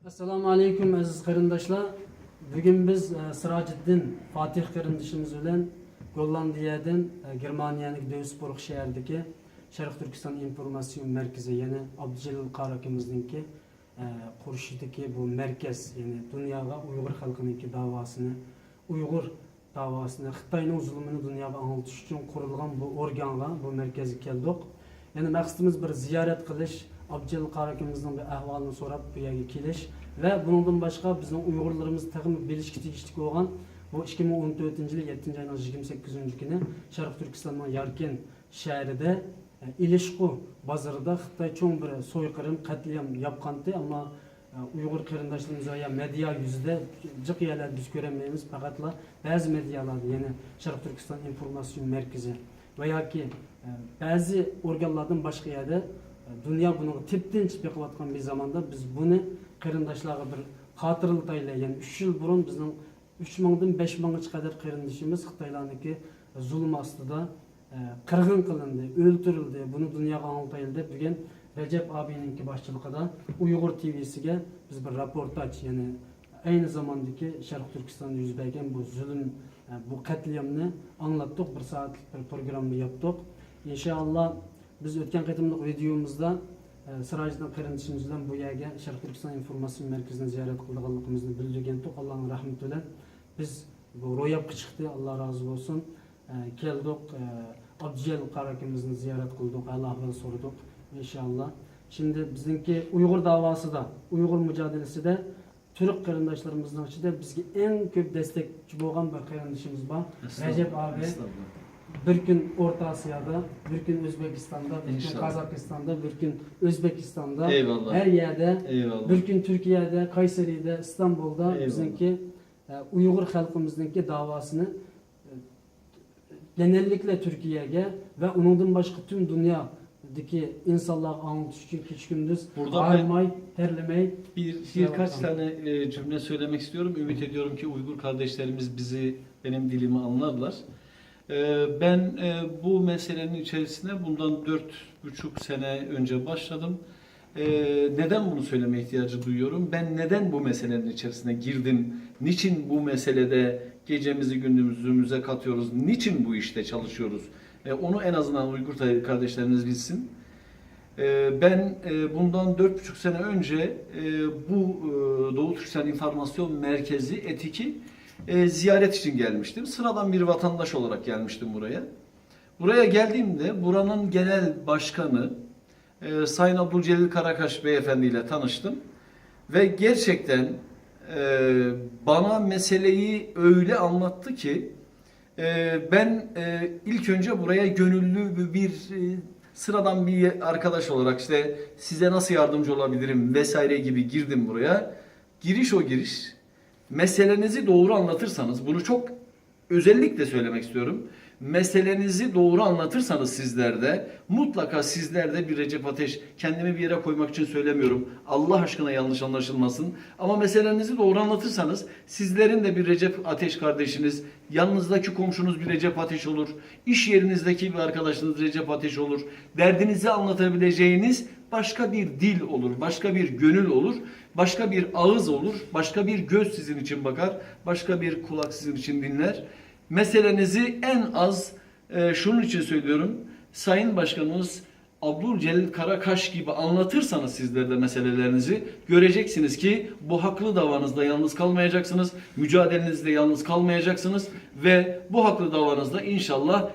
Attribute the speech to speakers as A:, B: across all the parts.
A: Assalamu alaikum aziz qarindoshlar. Bugün biz Sirajiddin Fatih qarindishimiz bilan Gollandiyadan Germaniyaning Duisburg shahridagi Sharq Turkiston informatsion markazi, ya'ni Abdujalil Qari akamizningki qurishidagi bu markaz, ya'ni dunyoga Uyg'ur xalqining davosini, Uyg'ur davosini, Xitoyning zulmini dunyoga anglatish uchun qurilgan bu organga, bu markazga keldik. Yani maqsadimiz bir ziyorat qilish, Abdujalil Qari akamizning bir ahvolini so'rab bu yerga kelish ve bundan başka bizning Uyg'urlarimiz taqim bilishga tegishli bo'lgan bu 2014-yil 7-oyning 28-kuni Sharq Turkistonning Yarken shahrida Ilishqu bozorida Xitoy cho'ng bir so'yqirim, qatliam yapqandı, ama Uyg'ur qarindoshlarimiz va media yuzida jiq yerlar biz ko'rmaymiz, faqatla ba'zi medialarda, ya'ni Sharq Turkiston informatsion markazi va yoki ba'zi organlardan boshqa yerda dünya bunu tipten çıkıyotgan bir zamanda biz bunu qarindoshlarga bir xotirlatayli, yani 3 yıl burun bizning 3000dan 5000ga kadar qarindishimiz Xitoylarniki zulm ostida qirg'in qilindi, o'ldirildi. Bunu dunyoga anlatayli deb bugun Recep abininki boshchiligida Uyg'ur TV'siga biz bir reportaj, yani aynı zamandaki Sharq Turkistonda yuz bergan bu zulm, bu qatliamni anglatdik, bir soatlik bir programma yaptık. İnşallah biz o'tgan qatimliq videomuzda Sirajiddin qarindishimiz bilan bu yerga Sharq Turkiston informatsion markazini ziyorat qilganligimizni bildirgandik. Allohning rahmati bilan biz bu ro'yobga chiqdi. Alloh rozi bo'lsin. Keldik, Abdujalil Qari akamizni ziyorat qildik, ahvol so'radik inshaalloh. Şimdi bizningki Uyg'ur davosida, Uyg'ur mücadelesida Türk qarindoshlarımızdan ichida bizga eng ko'p destekchi bo'lgan bir qarindishimiz bor. Recep abi. Bir gün Orta Asya'da, bir gün Özbekistan'da, bir gün Kazakistan'da, bir gün Özbekistan'da, eyvallah, her yerde, eyvallah, bir gün Türkiye'de, Kayseri'de, İstanbul'da, eyvallah, bizimki Uygur halkımızdaki davasını genellikle Türkiye'ye ve onundan başka tüm dünyadaki insanlar anlatış için hiç gündüz bağırmay, terlemey.
B: Birkaç tane cümle söylemek istiyorum. Ümit ediyorum ki Uygur kardeşlerimiz benim dilimi anlarlar. Ben bu meselenin içerisine bundan 4,5 sene önce başladım. Neden bunu söyleme ihtiyacı duyuyorum? Ben neden bu meselenin içerisine girdim? Niçin bu meselede gecemizi gündüzümüze katıyoruz? Niçin bu işte çalışıyoruz? Onu en azından Uygur kardeşlerimiz bilsin. Ben bundan 4,5 sene önce bu Doğu Türkistan İnformasyon Merkezi ETİK'i ziyaret için gelmiştim. Sıradan bir vatandaş olarak gelmiştim buraya. Buraya geldiğimde buranın genel başkanı Sayın Abdülcelil Karakaş beyefendi ile tanıştım. Ve gerçekten bana meseleyi öyle anlattı ki ben ilk önce buraya gönüllü bir sıradan bir arkadaş olarak işte size nasıl yardımcı olabilirim vesaire gibi girdim buraya. Giriş o giriş. Meselenizi doğru anlatırsanız, bunu çok özellikle söylemek istiyorum. Meselenizi doğru anlatırsanız sizlerde, mutlaka sizlerde bir Recep Ateş, kendimi bir yere koymak için söylemiyorum. Allah aşkına yanlış anlaşılmasın. Ama meselenizi doğru anlatırsanız sizlerin de bir Recep Ateş kardeşiniz, yanınızdaki komşunuz bir Recep Ateş olur. İş yerinizdeki bir arkadaşınız Recep Ateş olur. Derdinizi anlatabileceğiniz başka bir dil olur, başka bir gönül olur, başka bir ağız olur, başka bir göz sizin için bakar, başka bir kulak sizin için dinler. Meselenizi en az şunun için söylüyorum, Sayın Başkanımız Abdülcelil Karakaş gibi anlatırsanız sizler de meselelerinizi göreceksiniz ki bu haklı davanızda yalnız kalmayacaksınız, mücadelenizde yalnız kalmayacaksınız ve bu haklı davanızda inşallah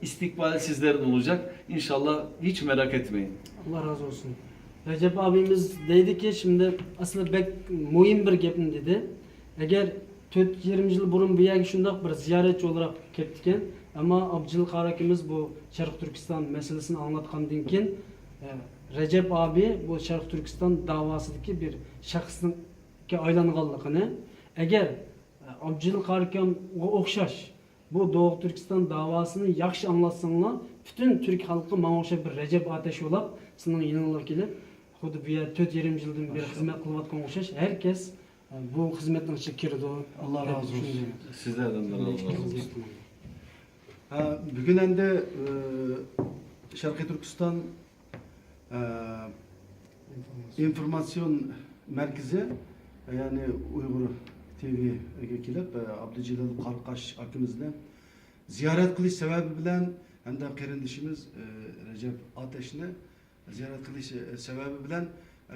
B: istikbal sizlerin olacak. İnşallah hiç merak etmeyin.
A: Allah razı olsun. Recep abimiz dedi ki şimdi aslında bek muhim bir gapni dedi. Eğer 4-20 yıl burun bu yerga şundak bir ziyaretçi olarak ketken, ama Abdujalil Qari akamiz bu Sharq Turkiston meselesini anlatgandan keyin Recep abi bu Sharq Turkiston davosidagi bir shaxsga aylanganligini, agar Abdujalil Qari akamga o'xshash bu Doğu Türkiston davosini yaxshi anlatsanglar, bütün Türk halkı mana o'sha bir Recep Ateş bo'lib, sizning yaningizga kelib, xuddi bu yer 4,5 yildan beri xizmat qilayotgan o'xshash, herkes bu hizmetin içine kirdi.
B: Allah razı olsun. Sizlerden de razı olsun.
C: Bugün endi Sharqiy Turkiston informatsion merkezi yani Uygur TV'ye kelib Abdücelil Qarqash akimizni ziyorat qilish sababi bilan hamda qarindishimiz Recep Ateşni ziyorat qilish sababi bilan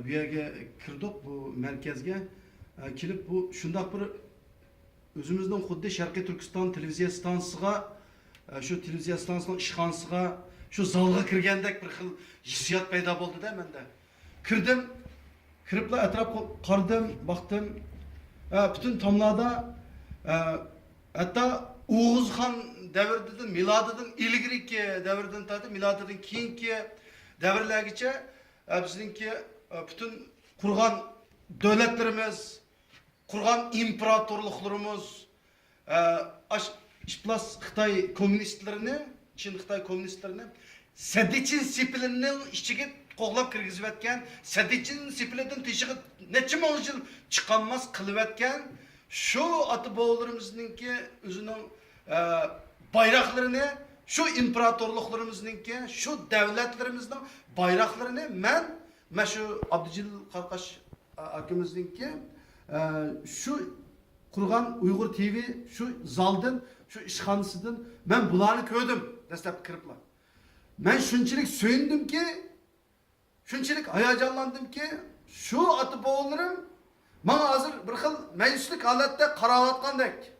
C: bu yerga kirdik, bu merkezga kelib bu shundoq bir o'zimizning xuddi Sharqiy Turkiston televiziya stansiyasiga shu televiziya stansiyasining ishxonasiga shu zalga kirgandek bir xil hissiyot paydo bo'ldi-da menda. Kirdim, kiribla atrofga qaradim, baktım. Bütün tomlarda hatta Oğuzhan devrinden, miladından ilgiriki devrinden tadı, miladından keyinki devirlergiçe bizimki bütün kurgan devletlerimiz, kurgan imparatorluklarımız, işplas Xitay komünistlerini, Çin Xitay komünistlerini Sediçin Sipili'nin işçiği qoğlap kirgizib etken, Sediçin Sipili'den teşiği neçe yıl çıkanmaz kılıp etken, şu atı boğularımızınki özünün bayraklarını, şu imparatorluklarımızınki, şu devletlerimizin bayraklarını ben şu Abdücelil Qarqash akimizdinki şu kurgan Uygur TV şu zaldın, şu işxanasıdın ben bularını köydüm destek kırıpla. Ben şunçilik söyündüm ki, şunçilik hayacanlandım ki, şu atı boğullarım bana hazır bir xil meclislik halette karavatqandek.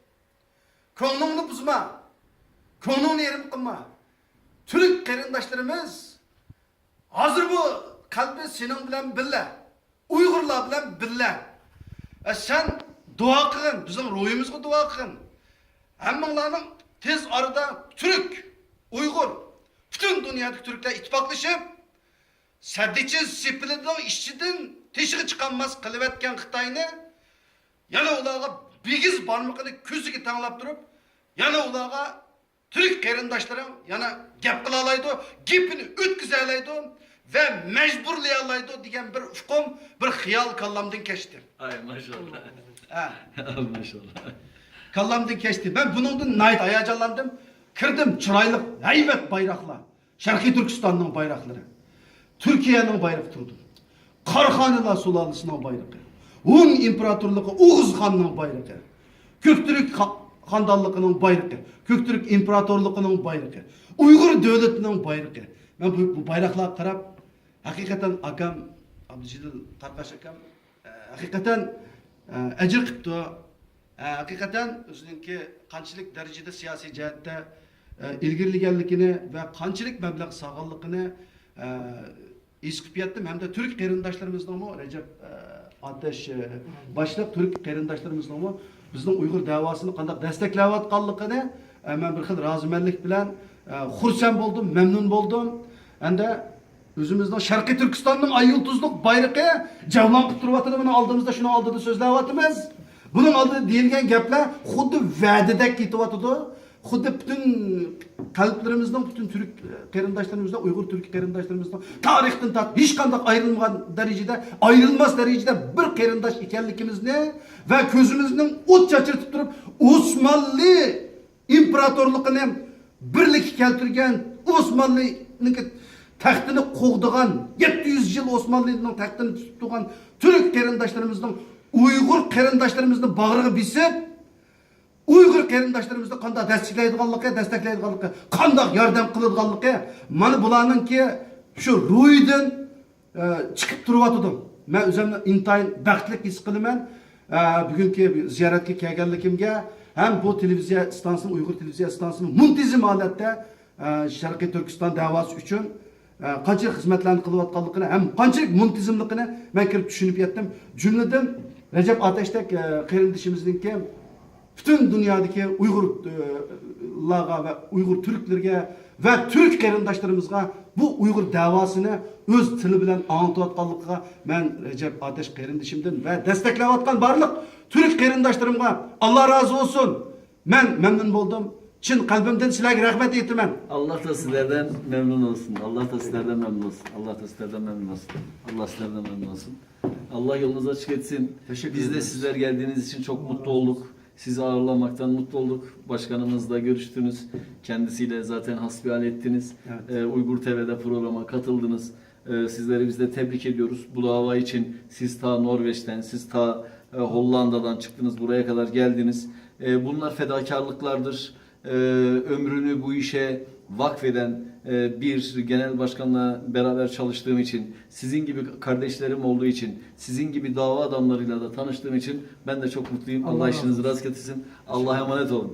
C: Ko'nglingni buzma, ko'nglingni yerim qilma. Türk qarindoshlarimiz hazır bu kalbi senin bilan billa, Uyg'urlar bilan billa. Sen dua qilgin, bizim ruhimizga dua qilgin. Hammanglarning tez arada Türk, Uygur, bütün dünyadaki Türkler ittifaqlashib, Sediçin Sipili'den işçiden teşiği çıkanmaz kılıp etken Xitayni, yana ularga bigiz barmaqını ko'ziga tanglab turib, yana ularga Türk qarindoshlarım yana gap qila oladi, gapini o'tkiza oladi ve mecburlay oladi degan bir ufqum, bir xiyol kallamdan kechdi.
B: Ay maşallah.
C: Ha.
B: Maşallah.
C: Kallamdan kechdi. Ben buningdan nayt hayacanlandım. Kirdim, chiroyli, haybat bayroqlar. Sharqiy Turkistonning bayroqlari. Türkiye'nin bayrağı turdu. Qarxanilar sulalısının bayrağı. Hun imparatorluğu Oğuz Han'ın bayrağı. Köktürk Handallıqının bayrağı. Köktürk imparatorluğunun bayrağı. Uygur devletinin bayrağı. Ben bu bayraklara qarab, hakikaten akam Abdücelil Qarqash akam hakikaten ecir qipti. Hakikaten özününki qanchalik derecede siyasi jihatda ilgirliganligini ve qanchalik mablag' sog'inligini eskip yattım. Hem de Türk qarindoshlarımızdan mı Recep Ateş başlıq Türk qarindoshlarımızdan mı bizning Uygur davasını qanday desteklayotganligini men bir xil rozimanlik bilan xursand bo'ldim, memnun bo'ldim. Endi o'zimizning Sharqiy Turkistonning ay yulduzlik bayroqi javlanib turibdi. Buni oldimizda shuni oldida so'zlayapmiz. Bunun oldida deyilgan gaplar xuddi va'dadek ketyapti. Xuddi bütün kalplerimizden, bütün Türk qarindoshlarımızdan, Uygur Türk qarindoshlarımızdan tarixdan tat hech qanday ayrılmagan derecede, ayrılmaz derecede bir qarindosh ekanligimizni ve ko'zimizning o't chachirtib turib Osmanlı imparatorluğunu birlik keltirgan, Osmanlı'nın taxtini qo'g'digan 700 yıl Osmanlı'nın taxtini tutib turgan Türk qarindoshlarımızdan Uygur qarindoshlarımızning bag'riga bisib Uygur qarindoshlarimizni qanday desteklaydiganligi, qanday yordam qiladiganligi, mana bularninki shu ro'yidan chiqib turyapti. Men o'zimni intayin baxtli his qilaman. Bugungi ziyoratga kelganligimga ham bu televiziya stansiyasi, Uygur televiziya stansiyasi muntazam holatda Sharqiy Turkiston davası uchun qanchalik xizmatlarni qilayotganligini, ham qanchalik muntazamligini men kirib tushunib yetdim. Jumladan Recep Ateş'tek qarindishimizningki bütün dünyadaki Uygurlarga ve Uygur Türklerge ve Türk qarindoshlarımızga bu Uygur davasını öz tili bilen anlatıvatkanlıkla ben Recep Ateş qarindishimdan ve desteklayotgan barliq Türk qarindoshlarımga Allah razı olsun. Ben memnun oldum. Çin kalbimden sizlerge rahmet aytaman.
B: Allah da sizlerden memnun olsun. Allah da sizlerden memnun olsun. Allah da sizlerden memnun olsun. Allah sizlerden memnun olsun. Allah yolunuzu açık etsin. Biz de sizler geldiğiniz için çok mutlu olduk. Sizi ağırlamaktan mutlu olduk. Başkanımızla görüştünüz. Kendisiyle zaten hasbihal ettiniz.
C: Evet.
B: Uygur TV'de programa katıldınız. Sizleri biz de tebrik ediyoruz. Bu dava için siz ta Norveç'ten, siz ta Hollanda'dan çıktınız, buraya kadar geldiniz. Bunlar fedakarlıklardır. Ömrünü bu işe vakfeden bir genel başkanla beraber çalıştığım için, sizin gibi kardeşlerim olduğu için, sizin gibi dava adamlarıyla da tanıştığım için ben de çok mutluyum.
A: Allah
B: Allah
A: razı
B: işinizi
A: olsun.
B: rast getirsin. Allah'a emanet olun.